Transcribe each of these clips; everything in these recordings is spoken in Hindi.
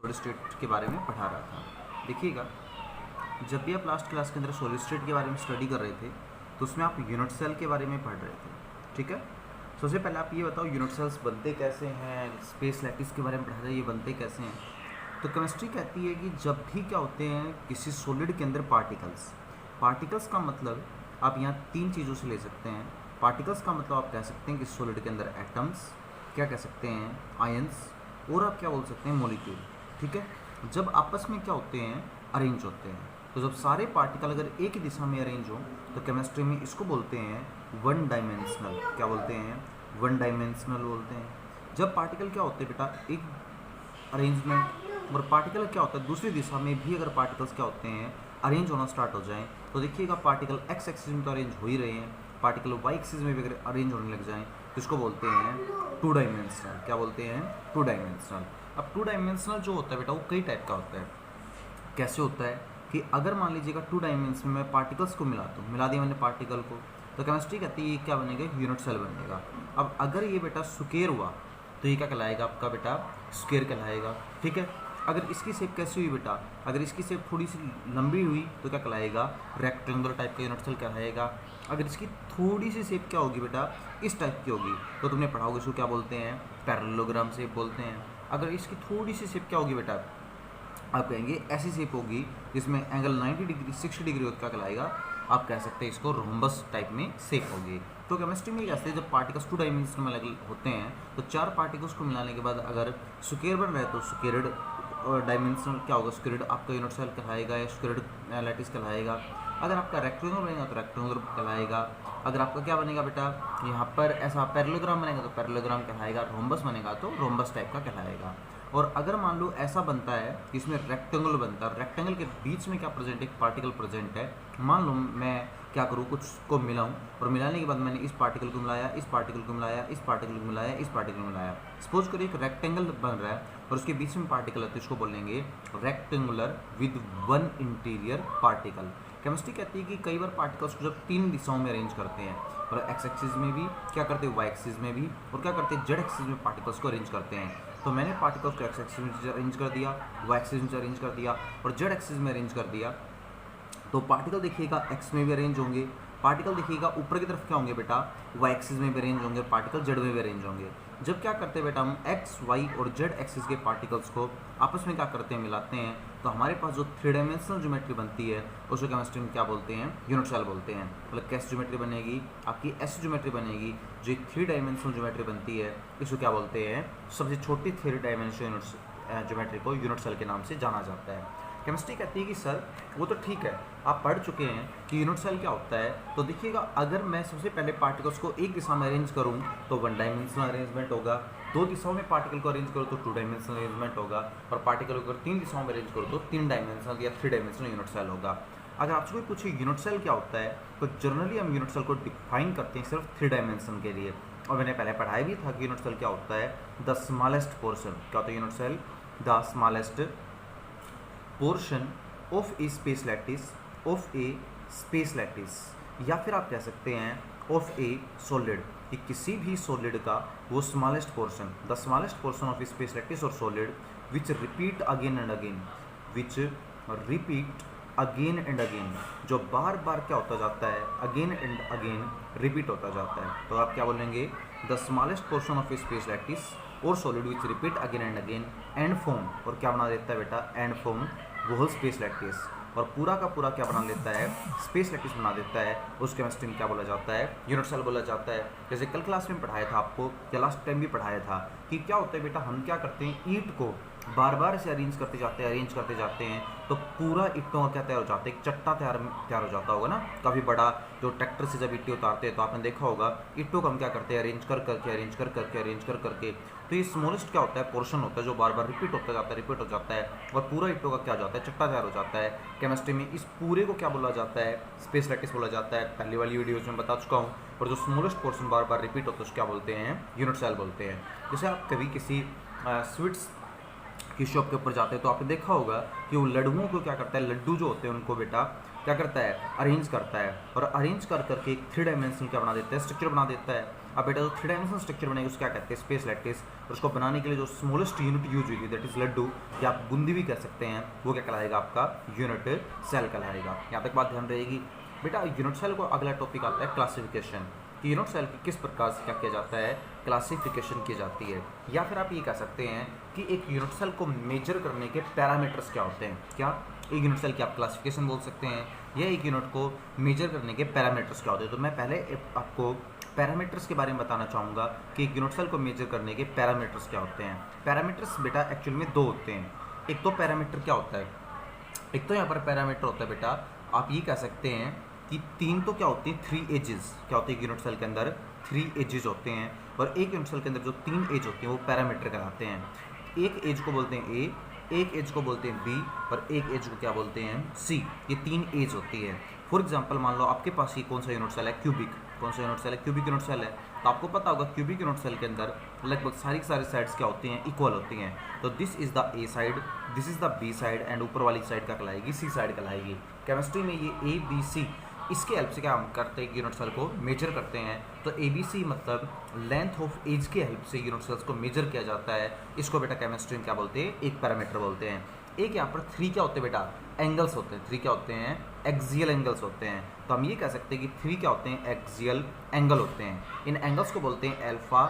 सुपर स्टेट के बारे में पढ़ा रहा था। देखिएगा, जब भी आप लास्ट क्लास के अंदर सॉलिड स्टेट के बारे में स्टडी कर रहे थे तो उसमें आप यूनिट सेल के बारे में पढ़ रहे थे, ठीक है। सबसे पहले आप ये बताओ यूनिट सेल्स बनते कैसे हैं, स्पेस लैटिस के बारे में पढ़ा रहे, ये बनते कैसे हैं। तो केमिस्ट्री कहती है कि जब भी क्या होते हैं किसी सॉलिड के अंदर पार्टिकल्स का मतलब आप यहाँ तीन चीज़ों से ले सकते हैं। पार्टिकल्स का मतलब आप कह सकते हैं कि सॉलिड के अंदर एटम्स, क्या कह सकते हैं आयंस, और आप क्या बोल सकते हैं मॉलिक्यूल, ठीक है। जब आपस में क्या होते हैं अरेंज होते हैं, तो जब सारे पार्टिकल अगर एक ही दिशा में अरेंज हो तो केमिस्ट्री में इसको बोलते हैं वन डायमेंशनल। क्या बोलते हैं? वन डायमेंशनल बोलते हैं। जब पार्टिकल क्या होते हैं बेटा एक अरेंजमेंट, और पार्टिकल क्या होता है दूसरी दिशा में भी अगर पार्टिकल्स क्या होते हैं अरेंज होना स्टार्ट हो जाएं, तो देखिएगा पार्टिकल एक्स एक्सिस में तो अरेंज हो ही रहे हैं, पार्टिकल वाई एक्सिस में भी अगर अरेंज होने लग जाएं तो इसको बोलते हैं टू डायमेंशनल। क्या बोलते हैं? Two dimensional. अब टू डायमेंशनल जो होता है बेटा वो कई टाइप का होता है। कैसे होता है कि अगर मान लीजिएगा टू डायमेंशन में पार्टिकल्स को मिला दिया मैंने पार्टिकल को, तो केमिस्ट्री कहती है ये क्या बनेगा? यूनिट सेल बनेगा। अब अगर ये बेटा स्क्वायर हुआ तो ये क्या कहलाएगा? आपका बेटा स्क्वायर कहलाएगा, ठीक है। अगर इसकी शेप कैसी हुई बेटा? अगर इसकी शेप थोड़ी सी लंबी हुई तो क्या कहलाएगा? रेक्टेंगुलर टाइप का यूनिट सेल कहलाएगा। अगर इसकी थोड़ी सी शेप क्या होगी बेटा? इस टाइप की होगी तो तुमने पढ़ा होगा इसको क्या बोलते हैं? पैरेललोग्राम शेप बोलते हैं। अगर इसकी थोड़ी सी शेप क्या होगी बेटा? आप कहेंगे ऐसी शेप होगी जिसमें एंगल 90 डिग्री 60 डिग्री होता क्या कहलाएगा? आप कह सकते हैं इसको रोम्बस टाइप में शेप होगी। तो केमिस्ट्री में कैसे जब पार्टिकल्स टू डायमेंशन में होते हैं तो चार पार्टिकल्स को मिलाने के बाद अगर स्क्वायर बन रहा है तो स्क्वायर्ड डायमेंशनल क्या होगा? स्क्वायर्ड आपका यूनिट सेल कहलाएगा या स्क्वायर्ड लैटिस कहलाएगा। अगर आपका रेक्टेंगुलर बनेगा तो रेक्टेंगुलर कहलाएगा। अगर आपका क्या बनेगा बेटा यहाँ पर ऐसा पैरेललोग्राम बनेगा तो पैरेललोग्राम कहलाएगा। रोम्बस बनेगा तो रोम्बस टाइप का कहलाएगा। और अगर मान लो ऐसा बनता है इसमें रेक्टेंगल बनता है, रेक्टेंगल के बीच में क्या प्रेजेंट है? एक पार्टिकल प्रेजेंट है। मान लो मैं क्या करूँ कुछ को मिलाऊँ और मिलाने के बाद मैंने इस पार्टिकल को मिलाया, इस पार्टिकल को मिलाया, इस पार्टिकल को मिलाया, इस पार्टिकल को मिलाया। सपोज करिए एक रेक्टेंगल बन रहा है और उसके बीच में पार्टिकल है तो इसको बोलेंगे rectangular with one interior particle. Chemistry कहती है कि कई बार पार्टिकल्स को जब तीन दिशाओं में अरेंज करते हैं और एक्स एक्सिस में भी क्या करते हैं, वाई एक्सिस में भी, और क्या करते हैं जेड एक्सिस में पार्टिकल्स को अरेंज करते हैं। तो मैंने पार्टिकल्स को एक्स एक्सिस में अरेंज कर दिया, वाई एक्सिस में अरेंज कर दिया और जेड एक्सिस में अरेंज कर दिया। तो पार्टिकल देखिएगा एक्स में भी अरेंज होंगे, पार्टिकल देखिएगा ऊपर की तरफ क्या होंगे बेटा? वाई एक्सिस में भी अरेंज होंगे, पार्टिकल जेड में भी अरेंज होंगे। जब क्या करते हैं बेटा हम एक्स वाई और जेड एक्सिस के पार्टिकल्स को आपस में क्या करते हैं? मिलाते हैं। तो हमारे पास जो थ्री डायमेंशनल ज्योमेट्री बनती है उसको केमिस्ट्री में क्या बोलते हैं? यूनिट सेल बोलते हैं। मतलब कैसी ज्योमेट्री बनेगी? आपकी ऐसी ज्योमेट्री बनेगी जो थ्री डायमेंशनल ज्योमेट्री बनती है इसको क्या बोलते हैं? सबसे छोटी थ्री डायमेंशनल ज्योमेट्री को यूनिट सेल के नाम से जाना जाता है। केमिस्ट्री कहती है कि सर वो तो ठीक है आप पढ़ चुके हैं कि यूनिट सेल क्या होता है। तो देखिएगा अगर मैं सबसे पहले पार्टिकल्स को एक दिशा में अरेंज करूं तो वन डायमेंशनल अरेंजमेंट होगा, दो दिशाओं में पार्टिकल को अरेंज करूं तो टू डायमेंशनल अरेंजमेंट होगा, और पार्टिकल को अगर तीन दिशाओं में अरेंज करूं तो तीन डायमेंशनल या थ्री डायमेंशनल यूनिट सेल होगा। अगर आपसे कोई पूछे यूनिट सेल क्या होता है तो जनरली हम यूनिट सेल को डिफाइन करते हैं सिर्फ थ्री डायमेंशन के लिए। और मैंने पहले पढ़ाया भी था कि यूनिट सेल क्या होता है? The smallest portion. क्या होता है unit cell? The smallest portion of a space lattice, या फिर आप कह सकते हैं ऑफ ए सॉलिड, कि किसी भी सॉलिड का वो smallest portion, the smallest portion of space lattice और solid which repeat again and again, जो बार बार क्या होता जाता है? अगेन एंड अगेन रिपीट होता जाता है। तो आप क्या बोलेंगे? The smallest portion of space lattice और solid which repeat again and again and form, और क्या बना देता है बेटा? एंड फॉर्म वो होल स्पेस लैटिस, और पूरा का पूरा क्या बना देता है? स्पेस लैटिस बना देता है। उस केमिस्ट्री में क्या बोला जाता है? यूनिट सेल बोला जाता है। जैसे कल क्लास में पढ़ाया था आपको, या लास्ट टाइम भी पढ़ाया था कि क्या होता है बेटा हम क्या करते हैं ईंट को बार बार से अरेंज करते जाते हैं तो पूरा ईंटों का क्या तैयार हो जाता है? एक चट्टा तैयार हो जाता होगा ना, काफ़ी बड़ा। जो ट्रैक्टर से जब ईंटें उतारते हैं तो आपने देखा होगा ईंटों को हम क्या करते हैं? अरेंज कर करके। तो ये स्मॉलेस्ट क्या होता है? पोर्शन होता है जो बार बार रिपीट होता जाता है और पूरा ईंटों का क्या हो जाता है? चट्टा तैयार हो जाता है। केमिस्ट्री में इस पूरे को क्या बोला जाता है? स्पेस लैटिस बोला जाता है। पहली वाली वीडियोज में बता चुका हूँ। और जो स्मॉलेस्ट पोर्शन बार बार रिपीट होता है उसको क्या बोलते हैं? यूनिट सेल बोलते हैं। जैसे आप कभी किसी स्वीट्स की शॉप के ऊपर जाते हैं तो आपने देखा होगा कि वो लड्डुओं को क्या करता है? लड्डू जो होते हैं उनको बेटा क्या करता है? अरेंज करता है, और अरेंज कर करके एक थ्री डायमेंशनल क्या बना देता है? स्ट्रक्चर बना देता है। अब बेटा जो 3 डायमेंशनल स्ट्रक्चर बनेगा उसको क्या कहते हैं, स्पेस लैटिस। और उसको बनाने के लिए जो स्मॉलेस्ट यूनिट यूज हुई थी दैट इज लड्डू, या आप बूंदी भी कह सकते हैं, वो क्या कहलाएगा, आपका यूनिट सेल कहलाएगा। यहाँ तक बात ध्यान रहेगी। बेटा यूनिट सेल को अगला टॉपिक आता है क्लासिफिकेशन, कि यूनिट सेल की किस प्रकार से क्या किया जाता है, क्लासिफिकेशन की जाती है। या फिर आप ये कह सकते हैं कि एक यूनिट सेल को मेजर करने के पैरामीटर्स क्या होते हैं। क्या एक यूनिट सेल की आप क्लासिफिकेशन बोल सकते हैं, या एक यूनिट को मेजर करने के पैरामीटर्स क्या होते हैं। तो मैं पहले आपको पैरामीटर्स के बारे में बताना चाहूँगा कि एक यूनिट सेल को मेजर करने के पैरामीटर्स क्या होते हैं। पैरामीटर्स बेटा एक्चुअल में 2 होते हैं। एक तो पैरामीटर क्या होता है, एक तो यहाँ पर पैरामीटर होता है बेटा, आप ये कह सकते हैं कि 3 तो क्या होती है, 3 एजेस क्या होती है यूनिट सेल के अंदर, 3 एजेस होते हैं। और एक यूनिट सेल के अंदर जो 3 एज होती हैं वो पैरामीटर कहलाते हैं। एक एज को बोलते हैं ए, एक एज को बोलते हैं बी, और एक एज को क्या बोलते हैं, सी। ये 3 एज होती है। फॉर एग्जांपल मान लो आपके पास ये कौन सा यूनिट सेल है, क्यूबिक। कौन सा यूनिट सेल है, क्यूबिक यूनिट सेल है। तो आपको पता होगा क्यूबिक यूनिट सेल के अंदर लगभग सारी साइड्स क्या होती हैं, इक्वल होती हैं। तो this is the A side, this is the B side, and ऊपर वाली साइड क्या कहलाएगी, सी साइड कहलाएगी। केमिस्ट्री में ये ए बी सी, इसके हेल्प से क्या हम करते हैं, यूनिट सेल को मेजर करते हैं। तो ए बी सी मतलब लेंथ ऑफ एज के हेल्प से यूनिट सेल्स को मेजर किया जाता है। इसको बेटा केमिस्ट्री में क्या बोलते हैं, एक पैरामीटर बोलते हैं। एक यहाँ पर 3 क्या होते हैं बेटा, एंगल्स होते हैं। 3 क्या होते हैं, एक्सियल एंगल्स होते हैं। तो हम ये कह सकते हैं कि 3 क्या होते हैं, एक्सियल एंगल होते हैं। इन एंगल्स को बोलते हैं अल्फा,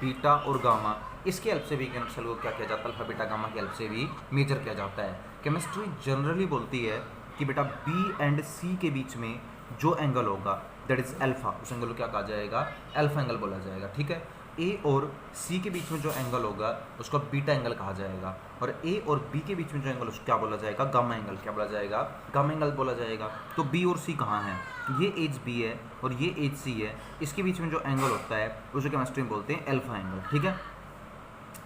बीटा और गामा। इसके हेल्प से भी यूनिट सेल को क्या किया जाता है, अल्फा बीटा गामा की हेल्प से भी मेजर किया जाता है। केमिस्ट्री जनरली बोलती है कि बेटा बी एंड सी के बीच में जो एंगल होगा दैट इज अल्फा, उस एंगल को क्या कहा जाएगा, अल्फा एंगल बोला जाएगा। ठीक है। ए और सी के बीच में जो एंगल होगा उसको बीटा एंगल कहा जाएगा। और ए और बी के बीच में जो एंगल उसको क्या बोला जाएगा, गामा एंगल। क्या बोला जाएगा, गामा एंगल बोला जाएगा। तो बी और सी कहाँ हैं, ये एज बी है और ये एज सी है। इसके बीच में जो एंगल होता है उसे केमिस्ट्री में बोलते हैं अल्फा एंगल। ठीक है।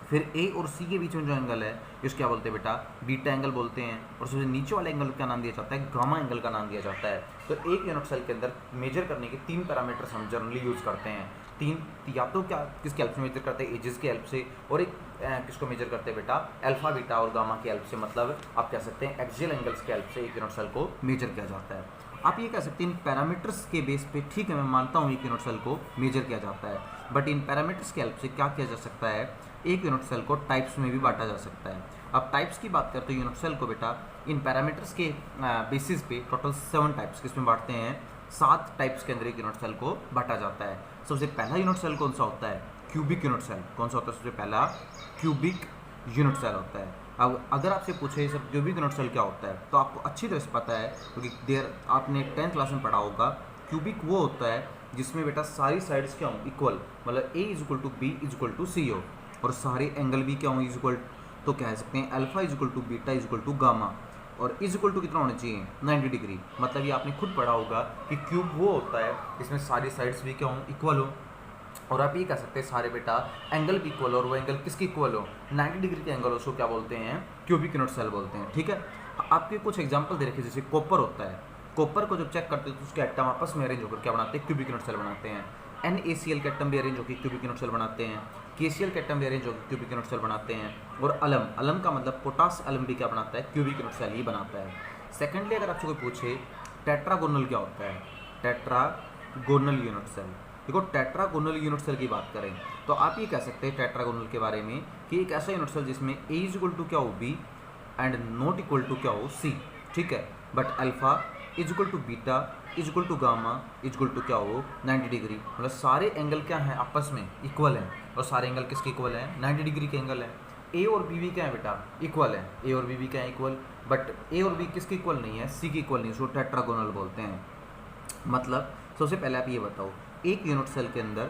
फिर ए और सी के बीच में जो एंगल है इसको क्या बोलते हैं बेटा, बीटा एंगल बोलते हैं। और सबसे नीचे वाले एंगल का नाम दिया जाता है, गामा एंगल का नाम दिया जाता है। तो एक यूनिट सेल के अंदर मेजर करने के 3 पैरामीटर्स हम जनरली यूज़ करते हैं। 3 या तो क्या किसके हेल्प से मेजर करते हैं, एजेस के हेल्प से, और एक किसको मेजर करते हैं बेटा, अल्फा बीटा और गामा की हेल्प से। मतलब आप कह सकते हैं एक्सियल एंगल्स के हेल्प से एक यूनिट सेल को मेजर किया जाता है। आप ये कह सकते हैं इन पैरामीटर्स के बेस पे, ठीक है मैं मानता हूँ एक यूनिट सेल को मेजर किया जाता है, बट इन पैरामीटर्स की हेल्प से क्या किया जा सकता है, एक यूनिट सेल को टाइप्स में भी बांटा जा सकता है। अब टाइप्स की बात करते हैं यूनिट सेल को बेटा, इन पैरामीटर्स के बेसिस पे टोटल 7 टाइप्स किसमें बांटते हैं, 7 टाइप्स के अंदर एक यूनिट सेल को बांटा जाता है। सबसे पहला यूनिट सेल कौन सा होता है, क्यूबिक यूनिट सेल। कौन सा होता है, सबसे पहला क्यूबिक यूनिट सेल होता है। अब अगर आपसे पूछे सब क्यूबिक यूनिट सेल क्या होता है, तो आपको अच्छी तरह से पता है क्योंकि आपने 10th क्लास में पढ़ा होगा। क्यूबिक वो होता है जिसमें बेटा सारी साइड्स क्या हों, इक्वल। मतलब A is equal to B is equal to C हो, और सारे एंगल भी क्या हों, इज इक्वल। तो कह सकते हैं alpha is equal to beta is equal to gamma, और इज इक्वल टू कितना होना चाहिए, 90 डिग्री। मतलब ये आपने खुद पढ़ा होगा कि क्यूब वो होता है जिसमें सारी साइड्स भी क्या हों, इक्वल हो। और आप ये कह सकते हैं सारे बेटा एंगल भी इक्वल हो, और वो एंगल किसकी इक्वल हो, 90 डिग्री के एंगल, उसको क्या बोलते हैं, क्यूबिक यूनिट सेल बोलते हैं। ठीक है। आपके कुछ एग्जांपल दे रखे, जैसे कॉपर होता है। कॉपर को जब चेक करते हैं तो उसके एटम आपस में अरेंज होकर क्या बनाते हैं, क्यूबिक यूनिट सेल बनाते हैं। NaCl के एटम भी अरेंज होकर क्यूबिक यूनिट सेल बनाते हैं। KCl के एटम भी अरेंज होकर क्यूबिक यूनिट सेल बनाते हैं। और अलम का मतलब पोटास अलम भी क्या बनाता है, क्यूबिक यूनिट सेल ही बनाता है। सेकेंडली अगर आपसे कोई पूछे टेट्रागोनल क्या होता है, टेट्रागोनल यूनिट सेल। देखो टेट्रागोनल यूनिट सेल की बात करें तो आप ये कह सकते हैं टेट्रागोनल के बारे में कि एक ऐसा यूनिट सेल जिसमें A इज इक्वल टू क्या हो, B and not equal to क्या हो, C। ठीक है। But alpha is equal to beta is equal to gamma is equal to क्या हो, 90 डिग्री। मतलब सारे एंगल क्या हैं, आपस में इक्वल हैं। और सारे एंगल किसके इक्वल हैं, 90 डिग्री के एंगल हैं। A और B भी क्या है बेटा, इक्वल है। A और B भी क्या है, इक्वल। बट A और B किसके इक्वल नहीं है, C की इक्वल नहीं, उसको टेट्रागोनल बोलते हैं। मतलब सबसे पहले आप ये बताओ एक यूनिट सेल के अंदर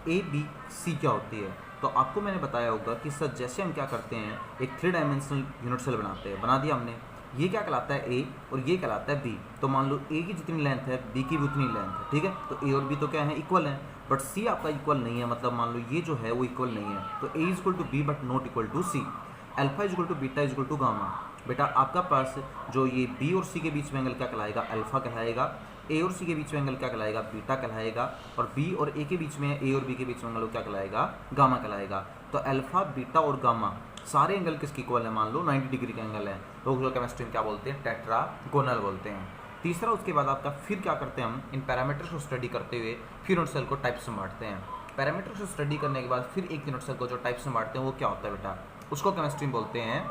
A B C क्या होती है। तो आपको मैंने बताया होगा कि सर जैसे हम क्या करते हैं, एक 3 डायमेंशनल यूनिट सेल बनाते हैं, बना दिया हमने। ये क्या कहलाता है, A और ये कहलाता है B। तो मान लो A की जितनी लेंथ है B की भी उतनी लेंथ है। ठीक है। तो A और B तो क्या है, इक्वल है। बट C आपका इक्वल नहीं है। मतलब मान लो ये जो है वो इक्वल नहीं है। तो A is equal to B but not equal to C। Alpha is equal to beta is equal to gamma. बेटा आपका पास जो ये B और C के बीच में एंगल क्या कहलाएगा, अल्फा कहलाएगा। A और C के बीच में एंगल क्या कहलाएगा, बीटा कहलाएगा। और B और A के बीच में, A और B के बीच में एंगल क्या कहलाएगा, गामा कहलाएगा। तो अल्फा बीटा और गामा सारे एंगल किसकी इक्वल है, मान लो 90 डिग्री का एंगल है। तो उसको केमिस्ट्री में क्या बोलते हैं, टेट्रागोनल बोलते हैं। तीसरा उसके बाद आपका फिर क्या करते हैं हम, इन पैरामीटर्स को स्टडी करते हुए फिर यूनिट सेल को टाइप्स में बांटते हैं। पैरामीटर से स्टडी करने के बाद फिर एक यूनिट सेल को जो टाइप्स में बांटते हैं वो क्या होता है बेटा, उसको केमिस्ट्री में बोलते हैं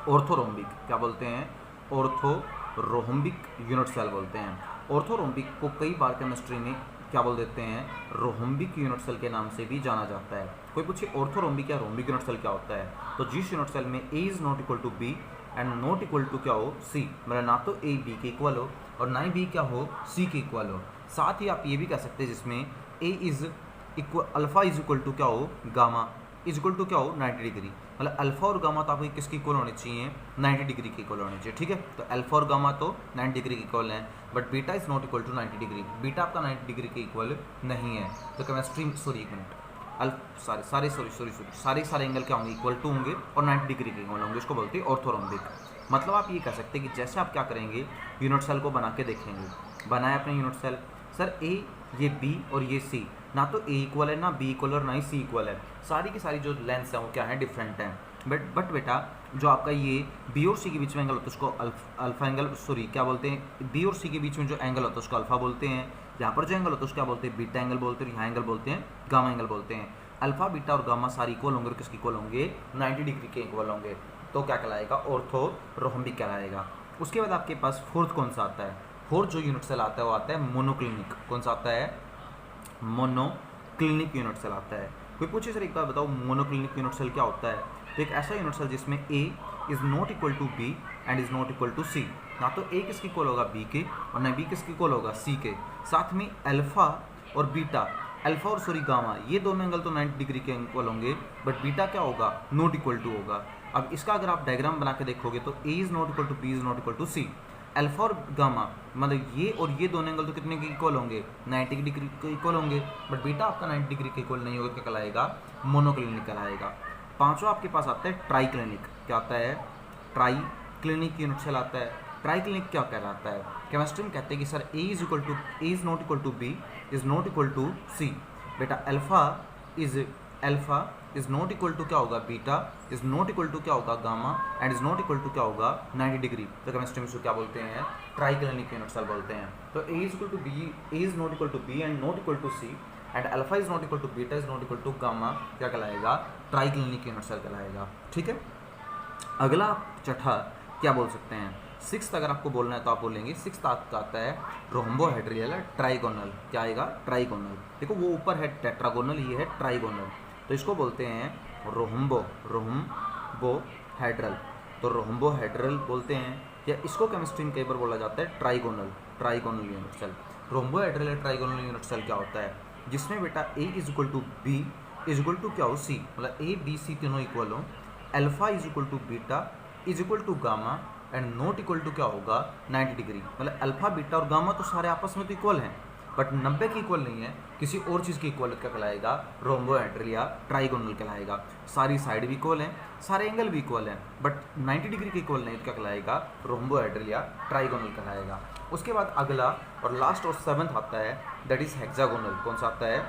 ऑर्थोरोम्बिक। क्या बोलते हैं? ऑर्थोरोम्बिक यूनिट सेल बोलते हैं। ऑर्थोरोम्बिक को कई बार केमिस्ट्री में क्या बोल देते हैं, रोम्बिक यूनिट सेल के नाम से भी जाना जाता है। कोई पूछे ऑर्थोरोम्बिक या रोम्बिक यूनिट सेल क्या होता है, तो जिस यूनिट सेल में A is not equal to B and not equal to क्या हो, सी, मतलब ना तो ए बी के इक्वल हो और ना ही बी क्या हो, सी के इक्वल हो। साथ ही आप ये भी कह सकते हैं जिसमें A is equal, alpha is equal to क्या हो, गामा इज इक्वल टू क्या हो, 90 डिग्री। मतलब अल्फा और गामा तो आपको किसकी इक्वल होनी चाहिए, 90 डिग्री की इक्वल होनी चाहिए। ठीक है, तो अल्फा और गामा तो 90 डिग्री की इक्वल है, but beta is not equal to 90 degree. Beta आपका 90 डिग्री के इक्वल नहीं है। तो केमिस्ट्री, सॉरी एक मिनट, सारे एंगल क्या होंगे, इक्वल टू होंगे और 90 डिग्री के इक्वल होंगे। इसको बोलते हैं ऑर्थोरोम्बिक। मतलब आप ये कह सकते हैं कि जैसे आप क्या करेंगे, यूनिट सेल को बना के देखेंगे। बनाया अपने यूनिट सेल, सर ए, ये बी और ये सी, ना तो ए इक्वल है, ना बी इक्वल और ना ही सी इक्वल है। सारी की सारी जो लेंस है वो क्या है, डिफरेंट है। बट बेटा जो आपका ये बी और सी के बीच में एंगल होता है उसको अल्फा एंगल, सॉरी क्या बोलते हैं, बी और सी के बीच में जो एंगल होता है उसको अल्फा बोलते हैं। यहाँ पर जो एंगल होता है उसको क्या बोलते हैं, बीटा एंगल बोलते हैं। और यहाँ एंगल बोलते हैं गामा एंगल बोलते हैं। अल्फा, बीटा और गामा सारी इक्वल होंगे और किसके इक्वल होंगे, 90 डिग्री के इक्वल होंगे। तो क्या कहलाएगा, ऑर्थोरोम्बिक कहलाएगा। उसके बाद आपके पास फोर्थ कौन सा आता है, फोर्थ जो यूनिट सेल आता है वो आता है मोनोक्लिनिक। कौन सा आता है, मोनोक्लिनिक यूनिट सेल आता है। कोई पूछे सर एक बार बताओ मोनोक्लिनिक यूनिट सेल क्या होता है, तो एक ऐसा यूनिट सेल जिसमें A is not equal to B and is not equal to C. ना तो ए किसकी इक्वल होगा, बी के, और ना बी किसकी इक्वल होगा, सी के। साथ में अल्फा और बीटा, अल्फा और सॉरी गामा, ये दोनों एंगल तो 90 डिग्री के इक्वल होंगे, बट बीटा क्या होगा, नॉट इक्वल टू होगा। अब इसका अगर आप डायग्राम बना के देखोगे तो A is not equal to B is not equal to C. Alpha और गामा मतलब ये और ये दोनों एंगल तो कितने के इक्वल होंगे, 90 डिग्री के इक्वल होंगे, बट बीटा आपका 90 डिग्री के इक्वल नहीं होगा। क्या कहलाएगा, मोनोक्लिनिक कहलाएगा। पांचवा आपके पास आता है ट्राई क्लिनिक। क्या आता है, ट्राई क्लिनिक यूनिट सेल आता है। ट्राई क्लिनिक क्या कहलाता है, केमिस्ट्री में कहते हैं कि sir A is equal to, A is not equal to B is not equal to C. बेटा alpha is not equal to क्या होगा, beta is not equal to क्या होगा, gamma and is not equal to क्या होगा, 90 डिग्री। तो केमिस्ट्री में इसको क्या बोलते हैं, ट्राई क्लिनिक यूनिट सेल बोलते हैं। तो A is equal to B, A is not equal to B and not equal to C and alpha is not equal to beta is not equal to gamma, क्या कहलाएगा, ट्राई क्लिनिक यूनिट सेल कहलाएगा। ठीक है, अगला छठा क्या बोल सकते हैं, सिक्स अगर आपको बोलना है तो आप बोलेंगे सिक्स आपका आता है रोम्बोहेड्रियल ट्राइगोनल। क्या आएगा, ट्राइगोनल। देखो वो ऊपर है टेट्रागोनल, ये है ट्राइगोनल, तो इसको बोलते हैं रोम्बोहेड्रल। तो रोम्बोहेड्रल बोलते हैं, या इसको केमिस्ट्री में कई बार बोला जाता है ट्राइगोनल यूनिट सेल। रोम्बोहेड्रल या ट्राइगोनल यूनिट सेल क्या होता है, जिसमें बेटा A is equal to B is equal to क्या हो, सी, मतलब ए बी सी तीनों इक्वल हो। Alpha is equal to beta is equal to gamma and not equal to क्या होगा, 90 डिग्री। मतलब अल्फा, बीटा और गामा तो सारे आपस में तो इक्वल हैं, बट 90 की इक्वल नहीं है, किसी और चीज़ की इक्वल क्या कहलाएगा, रोम्बोहेड्रल या ट्राइगोनल कहलाएगा। सारी साइड भी इक्वल हैं, सारे एंगल भी इक्वल हैं, बट 90 डिग्री के इक्वल नहीं, तो क्या कहलाएगा, रोम्बोहेड्रल या ट्राइगोनल कहलाएगा। उसके बाद अगला और लास्ट और सेवंथ आता है, दैट इज हेक्सागोनल। कौन सा आता है,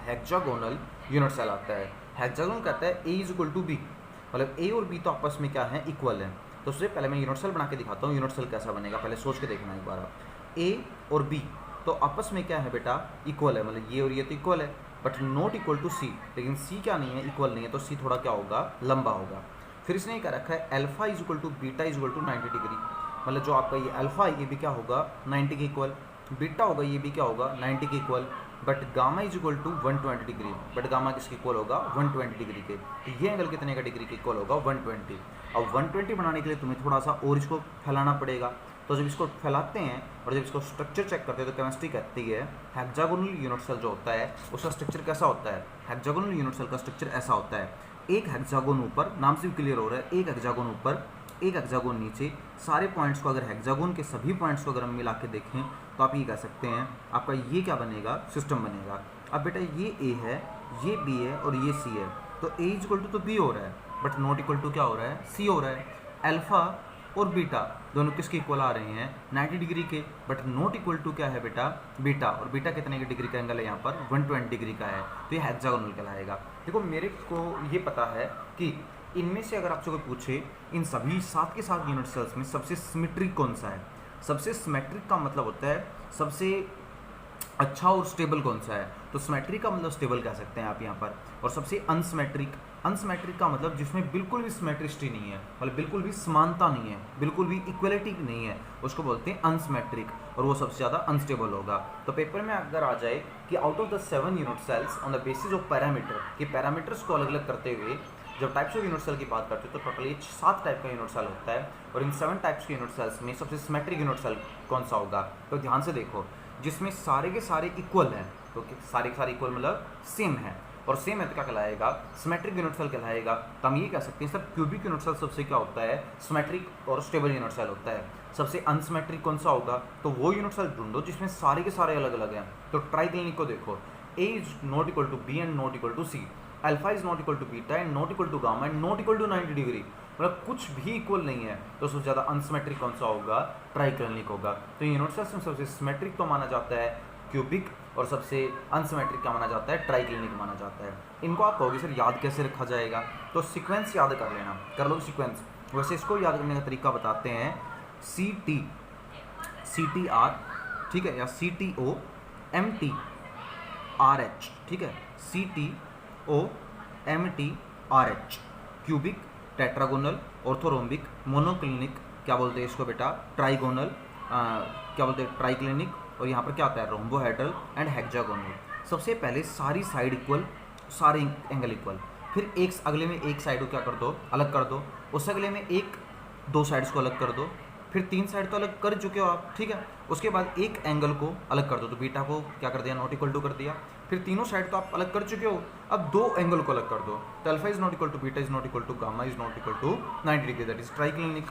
हेक्सागोनल यूनिट सेल आता है। हेक्सागोनल कहता है ए इज इक्वल टू बी, मतलब ए और बी तो आपस में क्या है, इक्वल है। तो उससे पहले मैं यूनिट सेल बना के दिखाता हूँ, यूनिट सेल कैसा बनेगा, पहले सोच के देखना एक बार। ए और बी तो आपस में क्या है बेटा, इक्वल है, मतलब ये और ये तो इक्वल है, बट नॉट इक्वल टू सी। लेकिन सी क्या नहीं है, इक्वल नहीं है, तो सी थोड़ा क्या होगा, लंबा होगा। फिर इसने ये क्या रखा है, alpha is equal to beta is equal to 90 degree. मतलब जो आपका ये अल्फा है ये भी क्या होगा, 90 के इक्वल, बीटा होगा ये भी क्या होगा, 90 के equal, but gamma is equal to 120 degree. But gamma किसके इक्वल होगा, 120 डिग्री के। तो ये एंगल कितने का डिग्री के इक्वल होगा, 120। अब 120 बनाने के लिए तुम्हें थोड़ा सा और इसको फैलाना पड़ेगा। तो जब इसको फैलाते हैं और जब इसको स्ट्रक्चर चेक करते हैं तो केमिस्ट्री कहती है हेक्सागोनल यूनिट सेल जो होता है उसका स्ट्रक्चर कैसा होता है। हेक्सागोनल यूनिट सेल का स्ट्रक्चर ऐसा होता है, एक हेक्सागोन ऊपर, नाम से भी क्लियर हो रहा है, एक हेक्सागोन ऊपर एक हेक्सागोन नीचे। सारे पॉइंट्स को अगर हेक्सागोन के सभी पॉइंट्स को अगर हम मिला के देखें तो आप ये कह सकते हैं आपका ये क्या बनेगा, सिस्टम बनेगा। अब बेटा ये ए है, ये बी है और ये सी है, तो ए इज इक्वल टू तो बी हो रहा है, बट नॉट इक्वल टू क्या हो रहा है, सी हो रहा है। अल्फा और बीटा दोनों किसके इक्वल आ रहे हैं, 90 डिग्री के, बट नॉट इक्वल टू क्या है बेटा, बीटा। और बीटा कितने के डिग्री का एंगल है यहाँ पर, 120 डिग्री का है, तो ये हेक्सागोनल कहलाएगा। देखो मेरे को ये पता है कि इनमें से अगर आपसे कोई पूछे इन सभी 7 के 7 यूनिट सेल्स में सबसे सिमेट्रिक कौन सा है। सबसे सिमेट्रिक का मतलब होता है सबसे अच्छा और स्टेबल कौन सा है, तो सिमेट्रिक का मतलब स्टेबल कह सकते हैं आप यहाँ पर। और सबसे अनसिमेट्रिक, अनसिमेट्रिक का मतलब जिसमें बिल्कुल भी सिमेट्रिसिटी नहीं है, मतलब बिल्कुल भी समानता नहीं है, बिल्कुल भी इक्वलिटी नहीं है, उसको बोलते हैं अनसिमेट्रिक, और वो सबसे ज़्यादा अनस्टेबल होगा। तो पेपर में अगर आ जाए कि out of the 7 unit cells on the basis of parameter, कि पैरामीटर्स को अलग अलग करते हुए जब टाइप्स ऑफ यूनिट सेल की बात करते हैं तो टोटली 7 टाइप का यूनिट सेल होता है, और इन 7 टाइप्स के यूनिट सेल्स में सबसे सिमेट्रिक यूनिट सेल कौन सा होगा, तो ध्यान से देखो, जिसमें सारे के सारे इक्वल हैं, तो सारे के सारे इक्वल मतलब सेम है, और सेम है तो क्या कहलाएगा, सिमेट्रिक यूनिट सेल कहलाएगा। तो हम ये कह सकते हैं सर क्यूबिक यूनिट सेल सबसे क्या होता है, सिमेट्रिक और स्टेबल यूनिट सेल होता है। सबसे अनसिमेट्रिक कौन सा होगा, तो वो यूनिट सेल ढूंढो जिसमें सारे के सारे अलग अलग हैं। तो ट्राइक्लिनिक को देखो, A is not equal to B and not equal to C, alpha is not equal to beta and not equal to gamma and not equal to 90 degree, मतलब कुछ भी इक्वल नहीं है, तो सबसे ज़्यादा अनसिमेट्रिक कौन सा होगा, ट्राइक्लिनिक होगा। तो यूनिट सेल्स में सबसे सिमेट्रिक तो माना जाता है क्यूबिक, और सबसे अनसिमेट्रिक का माना जाता है ट्राइक्लिनिक माना जाता है। इनको आप कहोगे सर याद कैसे रखा जाएगा, तो सीक्वेंस याद कर लेना, कर लो सीक्वेंस। वैसे इसको याद करने का तरीका बताते हैं, CTR, ठीक है, या CTOMTRH, ठीक है, CTOMTRH, cubic, tetragonal, orthorhombic, monoclinic, क्या बोलते हैं इसको बेटा, ट्राइगोनल, क्या बोलते हैं ट्राइक्लिनिक, और यहाँ पर क्या आता है रोम्बोहेड्रल एंड हेक्सागोनल। सबसे पहले सारी साइड इक्वल, सारे एंगल इक्वल, फिर एक अगले में एक साइड को क्या कर दो, अलग कर दो, उस अगले में दो साइड्स को अलग कर दो, फिर 3 साइड तो अलग कर चुके हो आप, ठीक है, उसके बाद एक एंगल को अलग कर दो, तो बीटा को क्या कर दिया, नॉट इक्वल टू कर दिया, फिर तीनों साइड तो आप अलग कर चुके हो, अब 2 एंगल को अलग कर दो, तो alpha is not equal to beta is not equal to gamma is not equal to 90 degree, that is triclinic.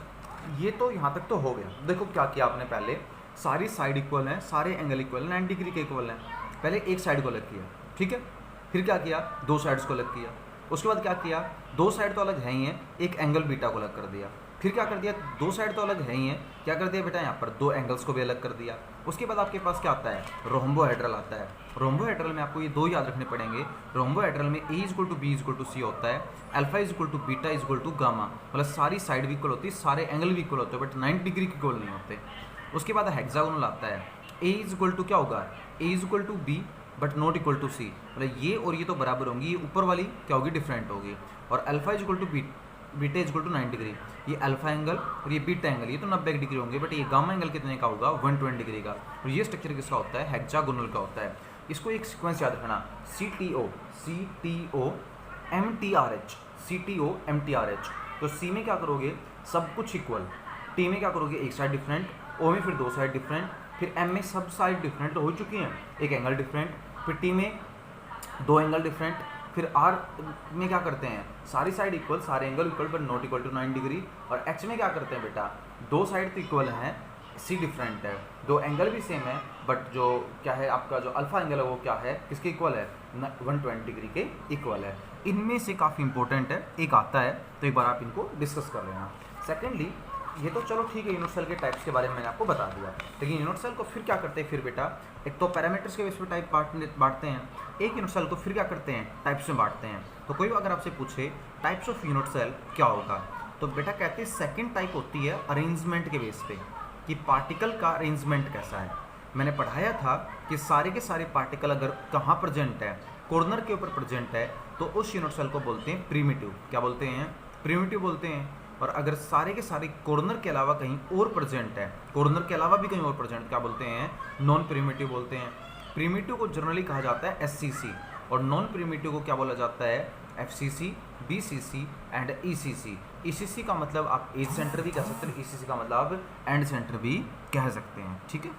ये तो यहाँ तक तो हो गया। देखो क्या किया आपने, पहले सारी साइड इक्वल हैं, सारे एंगल इक्वल हैं, 90 डिग्री के इक्वल हैं, पहले एक साइड को अलग किया, ठीक है, फिर क्या किया, 2 साइड्स को अलग किया, उसके बाद क्या किया, 2 साइड तो अलग है ही हैं, एक एंगल बीटा को अलग कर दिया, फिर क्या कर दिया, 2 साइड तो अलग है ही हैं, क्या कर दिया बेटा, यहाँ पर 2 एंगल्स को भी अलग कर दिया। उसके बाद आपके पास क्या आता है, रोम्बोहेड्रल आता है। रोम्बोहेड्रल में आपको ये 2 याद रखने पड़ेंगे। रोम्बोहेड्रल में A is equal to B is equal to C होता है, alpha is equal to beta is equal to gamma, मतलब सारी साइड भी इक्वल होती है, सारे एंगल भी इक्वल होते हैं, बट 90 डिग्री के इक्वल नहीं होते। उसके बाद हेक्सागोनल आता है, A इज इक्वल टू क्या होगा, A is equal to B but not equal to C, मतलब ये और ये तो बराबर होंगी, ये ऊपर वाली क्या होगी, डिफरेंट होगी। और alpha is equal to beta is equal to 90 degree, ये अल्फा एंगल और ये बीटा एंगल ये तो 90 डिग्री होंगे, बट ये गामा एंगल कितने का होगा, 120 डिग्री का। और ये स्ट्रक्चर किसका होता है, हेक्सागोनल का होता है। इसको एक सीक्वेंस याद रखना, CTOMTRH। तो सी में क्या करोगे, सब कुछ इक्वल, टी में क्या करोगे, एक साइड डिफरेंट, ओ में फिर 2 साइड डिफरेंट, फिर एम में सब साइड डिफरेंट हो चुकी हैं, एक एंगल डिफरेंट, फिर टी में 2 एंगल डिफरेंट, फिर आर में क्या करते हैं, सारी साइड इक्वल, सारे angle equal but not equal to 90 degree. और एच में क्या करते हैं बेटा, 2 साइड तो इक्वल हैं, सी डिफरेंट है, 2 एंगल भी सेम है, बट जो क्या है आपका जो अल्फा एंगल है वो क्या है, किसके इक्वल है, 120 डिग्री के इक्वल है। इनमें से काफ़ी इंपॉर्टेंट है, एक आता है, तो एक बार आप इनको डिस्कस कर लेना। सेकेंडली, ये तो चलो ठीक है, यूनिट सेल के टाइप्स के बारे में मैंने आपको बता दिया, लेकिन यूनिट सेल को फिर क्या करते हैं, फिर बेटा एक तो पैरामीटर्स के बेस पे टाइप बांटते हैं, एक यूनिट सेल को फिर क्या करते हैं, टाइप्स में बांटते हैं। तो कोई अगर आपसे पूछे टाइप्स ऑफ यूनिट सेल क्या होगा, तो बेटा कहते हैं सेकंड टाइप होती है अरेंजमेंट के बेस पे, कि पार्टिकल का अरेंजमेंट कैसा है। मैंने पढ़ाया था कि सारे के सारे पार्टिकल अगर कहाँ प्रेजेंट है, कॉर्नर के ऊपर प्रेजेंट है, तो उस यूनिट सेल को बोलते हैं प्रिमिटिव। क्या बोलते हैं, प्रिमिटिव बोलते हैं। और अगर सारे के सारे कॉर्नर के अलावा कहीं और प्रेजेंट है, कॉर्नर के अलावा भी कहीं और प्रेजेंट, क्या बोलते हैं, नॉन प्रिमिटिव बोलते हैं। प्रिमिटिव को जनरली कहा जाता है SCC, और नॉन प्रिमिटिव को क्या बोला जाता है, FCC, BCC and ECC। ECC का मतलब आप एज सेंटर भी कह सकते हैं, ECC का मतलब आप एंड सेंटर भी कह सकते हैं, ठीक है।